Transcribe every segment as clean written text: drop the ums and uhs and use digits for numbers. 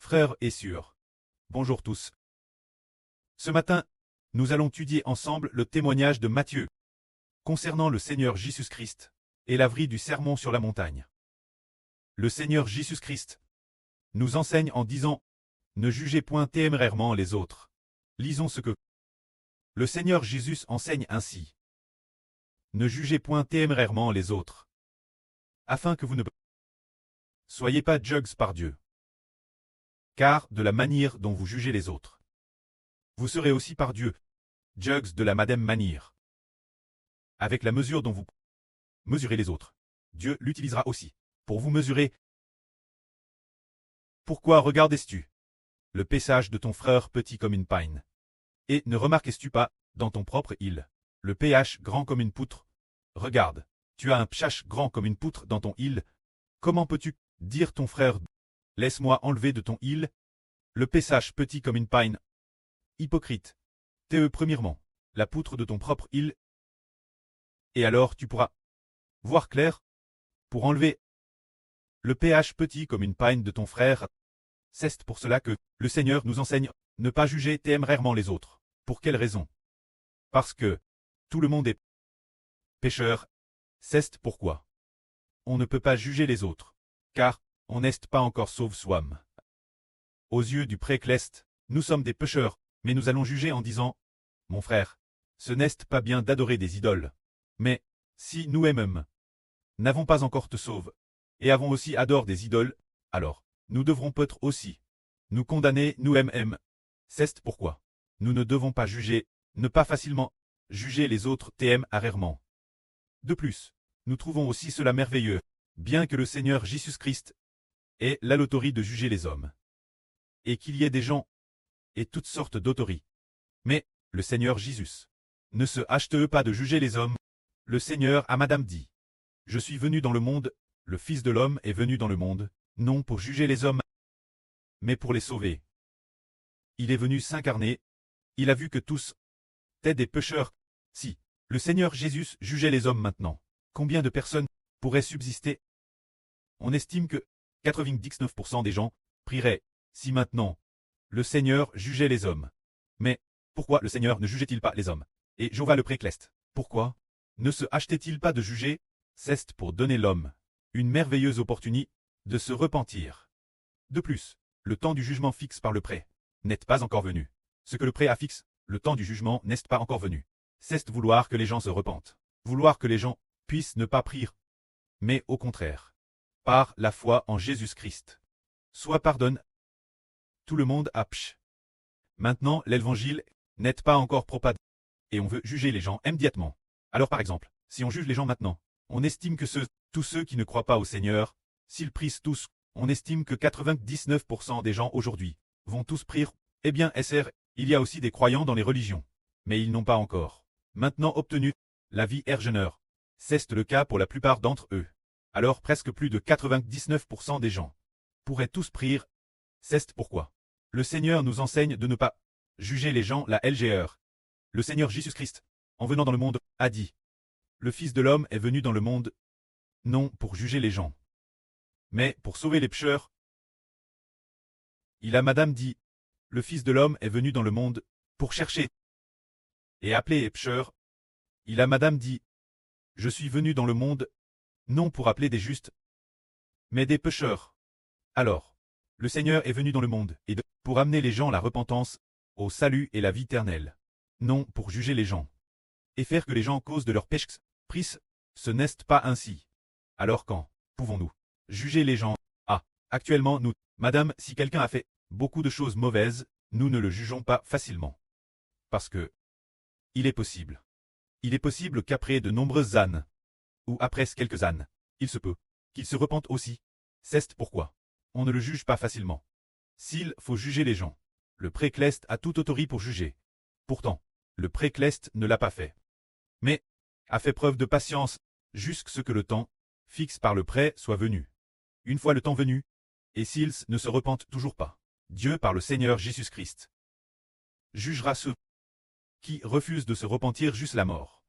Frères et sœurs, bonjour tous. Ce matin, nous allons étudier ensemble le témoignage de Matthieu concernant le Seigneur Jésus-Christ et la vraie du sermon sur la montagne. Le Seigneur Jésus-Christ nous enseigne en disant « Ne jugez point témérairement les autres ». Lisons ce que le Seigneur Jésus enseigne ainsi. « Ne jugez point témérairement les autres, afin que vous ne soyez pas jugés par Dieu. Car de la manière dont vous jugez les autres, vous serez aussi par Dieu jugés de la même manière. Avec la mesure dont vous mesurez les autres, Dieu l'utilisera aussi pour vous mesurer. Pourquoi regardes-tu le paissage de ton frère petit comme une paille, et ne remarques-tu pas, dans ton propre île, le péage grand comme une poutre? Regarde, tu as un pchach grand comme une poutre dans ton île. Comment peux-tu dire ton frère, laisse-moi enlever de ton île le paissage petit comme une paille? Hypocrite, t'es premièrement la poutre de ton propre île, et alors tu pourras voir clair pour enlever le péage petit comme une paille de ton frère. C'est pour cela que le Seigneur nous enseigne ne pas juger témérairement les autres. Pour quelle raison? Parce que tout le monde est pécheur. C'est pourquoi on ne peut pas juger les autres, car on n'est pas encore sauve soi-même. Aux yeux du précleste, nous sommes des pécheurs, mais nous allons juger en disant « Mon frère, ce n'est pas bien d'adorer des idoles. Mais, si nous-mêmes n'avons pas encore te sauve, et avons aussi adoré des idoles, alors, nous devrons peut-être aussi nous condamner nous-mêmes. C'est pourquoi nous ne devons pas juger, ne pas facilement juger les autres témérairement. De plus, nous trouvons aussi cela merveilleux, bien que le Seigneur Jésus-Christ ait l'autorité de juger les hommes, et qu'il y ait des gens et toutes sortes d'autorités. Mais, le Seigneur Jésus ne se hâte pas de juger les hommes. Le Seigneur a Madame dit, « Je suis venu dans le monde, le Fils de l'homme est venu dans le monde, non pour juger les hommes, mais pour les sauver. Il est venu s'incarner, il a vu que tous étaient des pécheurs. Si le Seigneur Jésus jugeait les hommes maintenant, combien de personnes pourraient subsister? On estime que 99% des gens prieraient, si maintenant le Seigneur jugeait les hommes. Mais pourquoi le Seigneur ne jugeait-il pas les hommes? Et Jéhovah le précleste, pourquoi ne se hâtait-il pas de juger? C'est pour donner l'homme une merveilleuse opportunité de se repentir. De plus, le temps du jugement fixe par le pré n'est pas encore venu. Ce que le pré a fixe, le temps du jugement n'est pas encore venu. C'est vouloir que les gens se repentent, vouloir que les gens puissent ne pas prier, mais au contraire, par la foi en Jésus-Christ, soit pardonne. Tout le monde a pch. Maintenant, l'évangile n'est pas encore propagé, et on veut juger les gens immédiatement. Alors par exemple, si on juge les gens maintenant, on estime que tous ceux qui ne croient pas au Seigneur, s'ils prient tous, on estime que 99% des gens aujourd'hui vont tous prier. Eh bien, SR, il y a aussi des croyants dans les religions, mais ils n'ont pas encore maintenant obtenu la vie éternelle. C'est le cas pour la plupart d'entre eux. Alors presque plus de 99% des gens pourraient tous prier. C'est pourquoi le Seigneur nous enseigne de ne pas juger les gens la LGR. Le Seigneur Jésus-Christ, en venant dans le monde, a dit « Le Fils de l'homme est venu dans le monde, non pour juger les gens, mais pour sauver les pécheurs. » Il a Madame dit « Le Fils de l'homme est venu dans le monde, pour chercher et appeler les pécheurs. » Il a Madame dit « Je suis venu dans le monde, non pour appeler des justes, mais des pécheurs. » Alors, le Seigneur est venu dans le monde, et pour amener les gens à la repentance, au salut et la vie éternelle, non pour juger les gens, et faire que les gens cause de leurs péchés prissent. Ce n'est pas ainsi. Alors quand pouvons-nous juger les gens? Ah, actuellement nous, Madame, si quelqu'un a fait beaucoup de choses mauvaises, nous ne le jugeons pas facilement. Parce que il est possible qu'après de nombreuses années, ou après quelques années, il se peut qu'il se repente aussi. C'est pourquoi on ne le juge pas facilement. S'il faut juger les gens, le précleste a toute autorité pour juger. Pourtant, le précleste ne l'a pas fait, mais a fait preuve de patience jusqu'à ce que le temps fixe par le pré soit venu. Une fois le temps venu, et s'ils ne se repentent toujours pas, Dieu par le Seigneur Jésus-Christ jugera ceux qui refusent de se repentir jusqu'à la mort.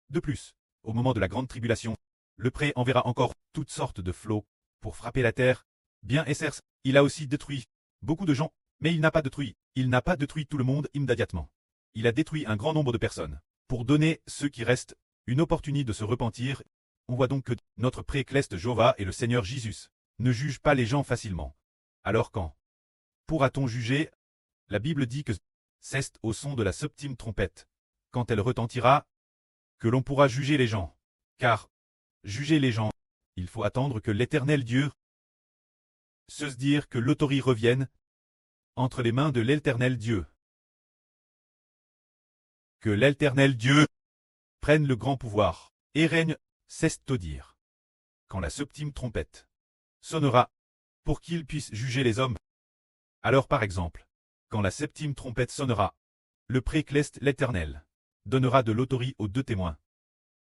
De plus, au moment de la grande tribulation, le pré enverra encore toutes sortes de flots pour frapper la terre. Bien SR, il a aussi détruit beaucoup de gens, mais il n'a pas détruit tout le monde immédiatement. Il a détruit un grand nombre de personnes, pour donner ceux qui restent une opportunité de se repentir. On voit donc que notre précleste Jéhovah et le Seigneur Jésus ne jugent pas les gens facilement. Alors quand pourra-t-on juger? La Bible dit que c'est au son de la septième trompette, quand elle retentira, que l'on pourra juger les gens. Car, juger les gens, il faut attendre que l'Éternel Dieu se dire que l'autorité revienne entre les mains de l'Éternel Dieu. Que l'Éternel Dieu prenne le grand pouvoir et règne, c'est à dire. Quand la septième trompette sonnera, pour qu'il puisse juger les hommes. Alors par exemple, quand la septième trompette sonnera, le précleste l'Éternel donnera de l'autorité aux deux témoins.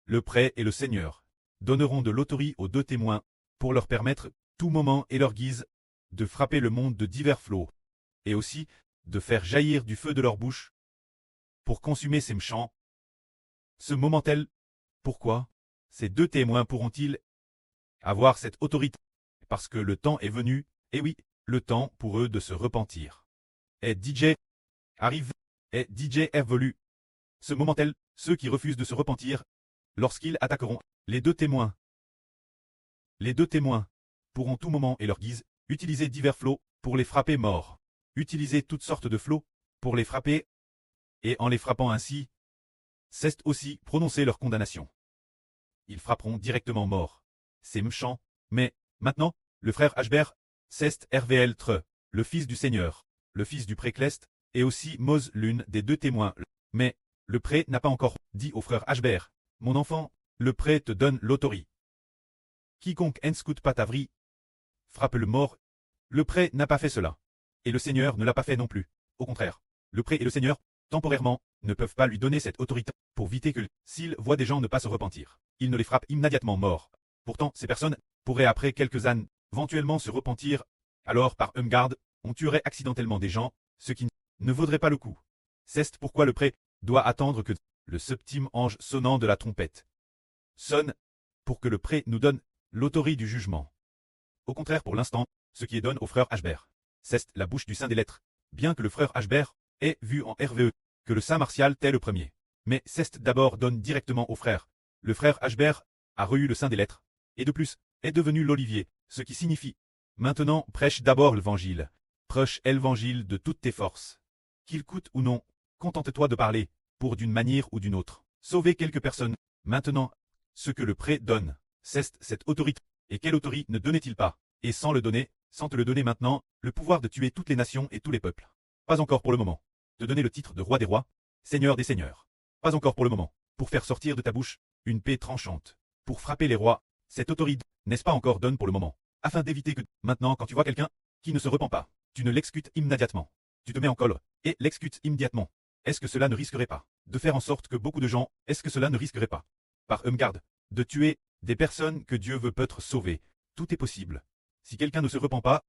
Le prêtre et le Seigneur donneront de l'autorité aux deux témoins pour leur permettre, tout moment et leur guise, de frapper le monde de divers flots, et aussi de faire jaillir du feu de leur bouche pour consumer ces méchants. Ce moment-tel, pourquoi ces deux témoins pourront-ils avoir cette autorité? Parce que le temps est venu, et oui, le temps pour eux de se repentir. Et DJ arrive, et DJ évolue. Ce moment-tel, ceux qui refusent de se repentir, lorsqu'ils attaqueront les deux témoins. Les deux témoins pourront tout moment et leur guise utiliser divers flots pour les frapper morts. Utiliser toutes sortes de flots pour les frapper, et en les frappant ainsi, c'est aussi prononcer leur condamnation. Ils frapperont directement morts. C'est méchant, mais, maintenant, le frère Ashbert, c'est RVL3, le fils du Seigneur, le fils du précleste, et aussi Mose l'une des deux témoins. Mais, le prêtre n'a pas encore dit au frère Ashbert, mon enfant, le prêtre te donne l'autorité. Quiconque n'écoute pas ta vie, frappe le mort. Le prêtre n'a pas fait cela. Et le Seigneur ne l'a pas fait non plus. Au contraire, le prêtre et le Seigneur, temporairement, ne peuvent pas lui donner cette autorité pour éviter que, s'ils voient des gens ne pas se repentir, ils ne les frappent immédiatement morts. Pourtant, ces personnes pourraient après quelques années, éventuellement se repentir. Alors, par garde, on tuerait accidentellement des gens, ce qui ne vaudrait pas le coup. C'est pourquoi le prêtre doit attendre que le septième ange sonnant de la trompette sonne, pour que le prêtre nous donne l'autorité du jugement. Au contraire, pour l'instant, ce qui est donné au frère Ashbert, c'est la bouche du saint des lettres, bien que le frère Ashbert ait vu en RVE que le saint Martial était le premier. Mais c'est d'abord donne directement au frère. Le frère Ashbert a reçu le saint des lettres, et de plus, est devenu l'olivier, ce qui signifie maintenant prêche d'abord l'évangile. Prêche l'évangile de toutes tes forces. Qu'il coûte ou non, contente-toi de parler, pour d'une manière ou d'une autre, sauver quelques personnes. Maintenant, ce que le prêtre donne, c'est cette autorité. Et quelle autorité ne donnait-il pas? Et sans te le donner maintenant, le pouvoir de tuer toutes les nations et tous les peuples. Pas encore pour le moment. De donner le titre de roi des rois, seigneur des seigneurs. Pas encore pour le moment. Pour faire sortir de ta bouche une paix tranchante. Pour frapper les rois, cette autorité, n'est-ce pas encore donne pour le moment? Afin d'éviter que, maintenant quand tu vois quelqu'un qui ne se repent pas, tu ne l'exécutes immédiatement. Tu te mets en colère, et l'exécutes immédiatement. Est-ce que cela ne risquerait pas de faire en sorte que beaucoup de gens, est-ce que cela ne risquerait pas, par garde, de tuer des personnes que Dieu veut peut-être sauver? Tout est possible. Si quelqu'un ne se repent pas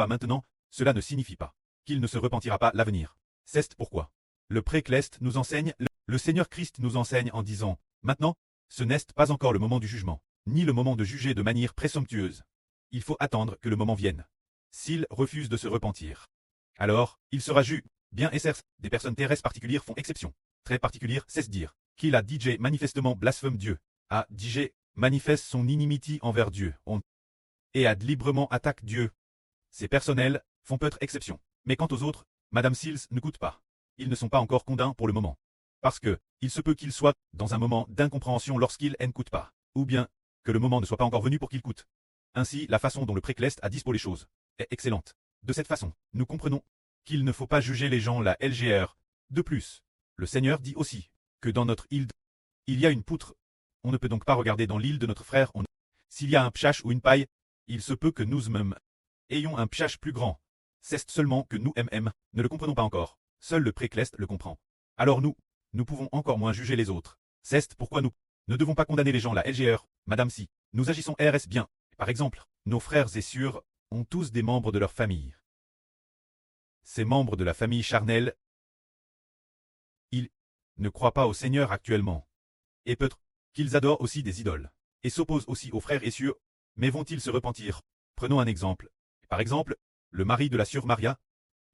maintenant, cela ne signifie pas qu'il ne se repentira pas l'avenir. C'est pourquoi le précleste nous enseigne, le Seigneur Christ nous enseigne en disant, maintenant, ce n'est pas encore le moment du jugement, ni le moment de juger de manière présomptueuse. Il faut attendre que le moment vienne. S'il refuse de se repentir, alors, il sera jugé. Bien et certes, des personnes terrestres particulières font exception. Très particulière, c'est dire qu'il a DJ manifestement blasphème Dieu, a DJ manifeste son inimitié envers Dieu, et a librement attaque Dieu. Ces personnels font peut-être exception. Mais quant aux autres, Madame Sills ne coûte pas. Ils ne sont pas encore condamnés pour le moment. Parce que, il se peut qu'ils soient dans un moment d'incompréhension lorsqu'ils n'écoutent pas. Ou bien, que le moment ne soit pas encore venu pour qu'ils coûtent. Ainsi, la façon dont le précleste a dispo les choses est excellente. De cette façon, nous comprenons qu'il ne faut pas juger les gens la LGR. De plus, le Seigneur dit aussi que dans notre île, il y a une poutre. On ne peut donc pas regarder dans l'île de notre frère. S'il y a un pchache ou une paille, il se peut que nous-mêmes ayons un pchache plus grand. C'est seulement que nous ne le comprenons pas encore. Seul le précleste le comprend. Alors nous pouvons encore moins juger les autres. C'est pourquoi nous ne devons pas condamner les gens la LGR. Madame, si nous agissons RS bien, par exemple, nos frères et sœurs ont tous des membres de leur famille. Ces membres de la famille charnelle, ils ne croient pas au Seigneur actuellement. Et peut-être qu'ils adorent aussi des idoles, et s'opposent aussi aux frères et sœurs, mais vont-ils se repentir? Prenons un exemple. Par exemple, le mari de la sœur Maria.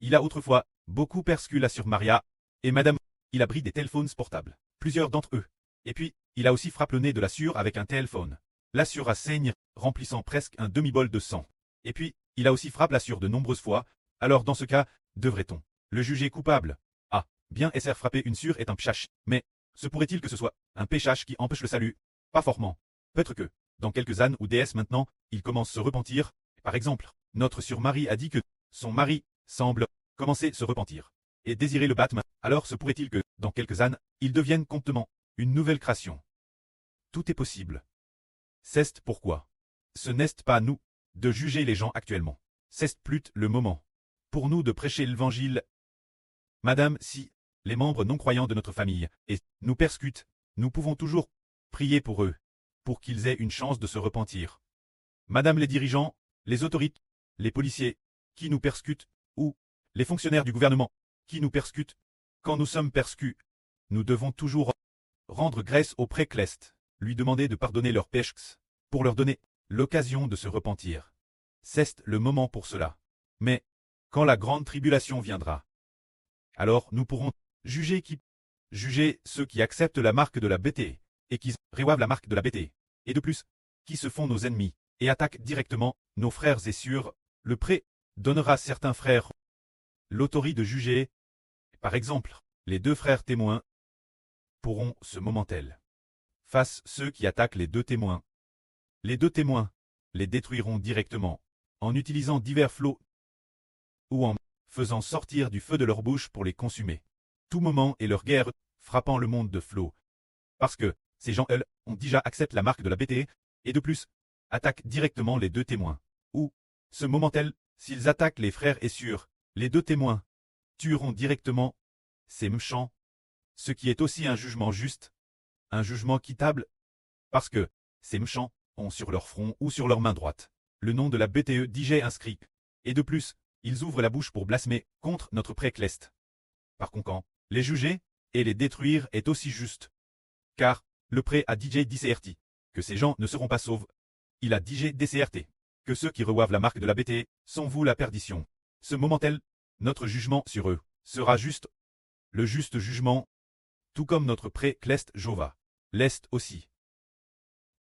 Il a autrefois beaucoup persécuté la sœur Maria, et madame, il a pris des téléphones portables, plusieurs d'entre eux. Et puis, il a aussi frappé le nez de la sœur avec un téléphone. La sœur a saigné, remplissant presque un demi-bol de sang. Et puis, il a aussi frappé la sœur de nombreuses fois. Alors dans ce cas, devrait-on le juger coupable? Ah, bien essayer frapper une sœur est un pchash, mais se pourrait-il que ce soit un péchage qui empêche le salut? Pas fortement. Peut-être que, dans quelques ânes ou déesses maintenant, il commence à se repentir. Par exemple, notre sœur Marie a dit que son mari semble commencer à se repentir et désirer le baptême. Alors se pourrait-il que, dans quelques ânes, il devienne comptement une nouvelle création? Tout est possible. C'est pourquoi ce n'est pas nous de juger les gens actuellement. C'est plus le moment pour nous de prêcher l'évangile. Madame, si les membres non-croyants de notre famille et nous persécutent, nous pouvons toujours prier pour eux, pour qu'ils aient une chance de se repentir. Madame, les dirigeants, les autorités, les policiers, qui nous persécutent, ou les fonctionnaires du gouvernement, qui nous persécutent, quand nous sommes persécutés, nous devons toujours rendre grâce au précleste, lui demander de pardonner leurs péchés, pour leur donner l'occasion de se repentir. C'est le moment pour cela. Mais, quand la grande tribulation viendra, alors nous pourrons juger ceux qui acceptent la marque de la bêtise, et qui reçoivent la marque de la bêtise, et de plus, qui se font nos ennemis, et attaquent directement nos frères et sœurs. Le pré donnera certains frères l'autorité de juger. Par exemple, les deux frères témoins pourront ce moment-tel face ceux qui attaquent les deux témoins. Les deux témoins les détruiront directement en utilisant divers flots ou en faisant sortir du feu de leur bouche pour les consumer. Tout moment est leur guerre frappant le monde de flots. Parce que ces gens, eux, ont déjà accepté la marque de la bêtise, et de plus, attaquent directement les deux témoins. Ou, ce moment-tel, s'ils attaquent les frères et sœurs, les deux témoins tueront directement ces méchants, ce qui est aussi un jugement juste, un jugement quittable, parce que ces méchants ont sur leur front ou sur leur main droite le nom de la bêtise DJ inscrit, et de plus, ils ouvrent la bouche pour blasphémer contre notre précleste. Par conséquent, les juger et les détruire est aussi juste. Car, le pré a DJ DCRT, que ces gens ne seront pas sauvés. Il a DJ DCRT, que ceux qui reçoivent la marque de la bêtise sont voués la perdition. Ce moment-tel, notre jugement sur eux sera juste. Le juste jugement, tout comme notre précleste Jova, l'est aussi.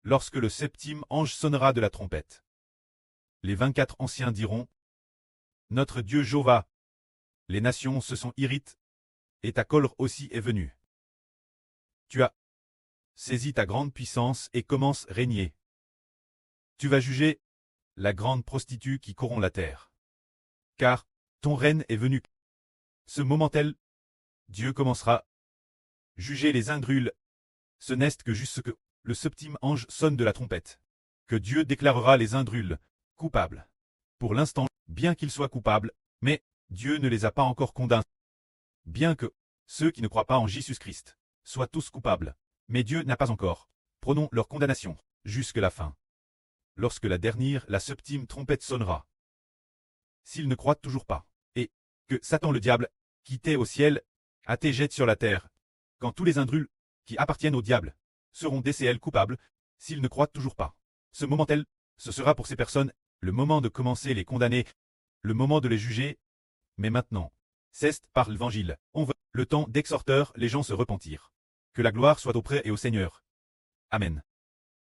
Lorsque le septième ange sonnera de la trompette, les 24 anciens diront: Notre Dieu Jova, les nations se sont irritées, et ta colère aussi est venue. Tu as saisi ta grande puissance et commence à régner. Tu vas juger la grande prostituée qui corrompt la terre. Car ton règne est venu. Ce moment-tel, Dieu commencera à juger les ingrules. Ce n'est que juste ce que le septième ange sonne de la trompette, que Dieu déclarera les ingrules coupables. Pour l'instant, bien qu'ils soient coupables, mais Dieu ne les a pas encore condamnés. Bien que ceux qui ne croient pas en Jésus-Christ soient tous coupables, mais Dieu n'a pas encore prononcé leur condamnation jusqu'à la fin. Lorsque la septième trompette sonnera, s'ils ne croient toujours pas, et que Satan le diable, quitté au ciel, a été jeté sur la terre, quand tous les ingrules qui appartiennent au diable seront DCL coupables, s'ils ne croient toujours pas. Ce moment-tel, ce sera pour ces personnes le moment de commencer les condamner, le moment de les juger. Mais maintenant, c'est par l'évangile, on veut le temps d'exhorteur les gens se repentir. Que la gloire soit auprès et au Seigneur. Amen.